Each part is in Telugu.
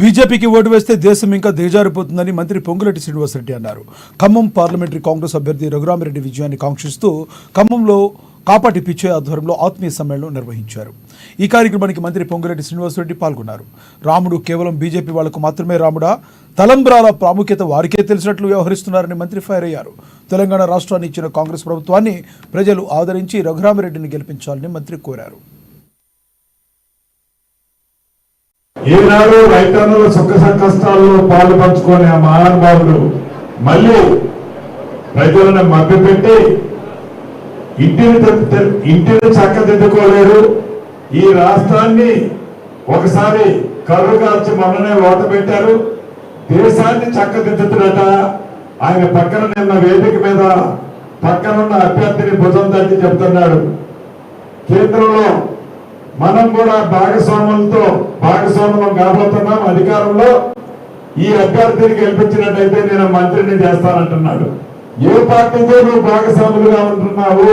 బీజేపీకి ఓటు వేస్తే దేశం ఇంకా దిగజారిపోతుందని మంత్రి పొంగులేటి శ్రీనివాసరెడ్డి అన్నారు. ఖమ్మం పార్లమెంటరీ కాంగ్రెస్ అభ్యర్థి రఘురామిరెడ్డి విజయాన్ని కాంక్షిస్తూ ఖమ్మంలో కాపాటి పిచ్చయ్య ఆధ్వర్యంలో ఆత్మీయ సమ్మేళనం నిర్వహించారు. ఈ కార్యక్రమానికి మంత్రి పొంగులేటి శ్రీనివాసరెడ్డి పాల్గొన్నారు. రాముడు కేవలం బీజేపీ వాళ్లకు మాత్రమే రాముడా, తలంబ్రాల ప్రాముఖ్యత వారికే తెలిసినట్లు వ్యవహరిస్తున్నారని మంత్రి ఫైర్ అయ్యారు. తెలంగాణ రాష్ట్రాన్ని ఇచ్చిన కాంగ్రెస్ ప్రభుత్వాన్ని ప్రజలు ఆదరించి రఘురామిరెడ్డిని గెలిపించాలని మంత్రి కోరారు. ఈనాడు రైతన్నుల సుఖ సంకష్టాల్లో పాలు పంచుకునే ఆ మహానుభావులు మళ్ళీ రైతులను మభ్యపెట్టి ఇంటిని చక్కదిద్దుకోలేరు. ఈ రాష్ట్రాన్ని ఒకసారి కర్రుగాల్చి మొన్ననే ఓట పెట్టారు. దేశాన్ని చక్కదిద్దుతున్నట. ఆయన పక్కన నిన్న వేదిక మీద పక్కనున్న అభ్యర్థిని భుజం తట్టి చెప్తున్నాడు. కేంద్రంలో మనం కూడా భాగస్వాములం కాబోతున్నాం. అధికారంలో ఈ అభ్యర్థిని గెలిపించినట్టయితే నేను మంత్రిని చేస్తానంటున్నాడు. ఏ పార్టీతో నువ్వు భాగస్వాములుగా ఉంటున్నావు?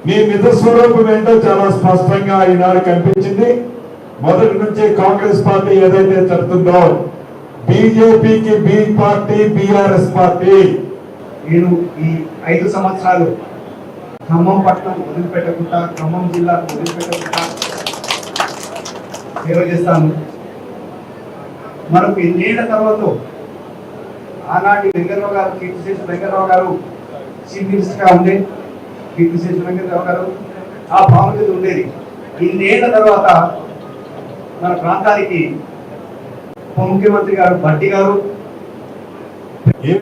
నీ నిజ స్వరూపం ఏంటో చాలా స్పష్టంగా ఈనాడు కనిపించింది. మొదటి నుంచి కాంగ్రెస్ పార్టీ ఏదైతే చెప్తుందో బీజేపీకి బి పార్టీ, బీఆర్ఎస్ పార్టీ. నేను ఈ 5 సంవత్సరాలు ఖమ్మం పట్టణం వదిలిపెట్టకుండా, ఖమ్మం జిల్లా వదిలిపెట్టకుండా సేవ చేస్తాను. మనకు ఎన్నేళ్ల తర్వాత ఆనాటి వెంకటరావు గారు, కీర్తిశేషు వెంకటరావు గారు చీఫ్ మినిస్టర్గా ఉండే కీర్తిశేషు వెంకటరావు గారు ఆ ప్రాముఖ్యత ఉండేది. ఇన్నేళ్ల తర్వాత మన ప్రాంతానికి ఉప ముఖ్యమంత్రి గారు భట్టి గారు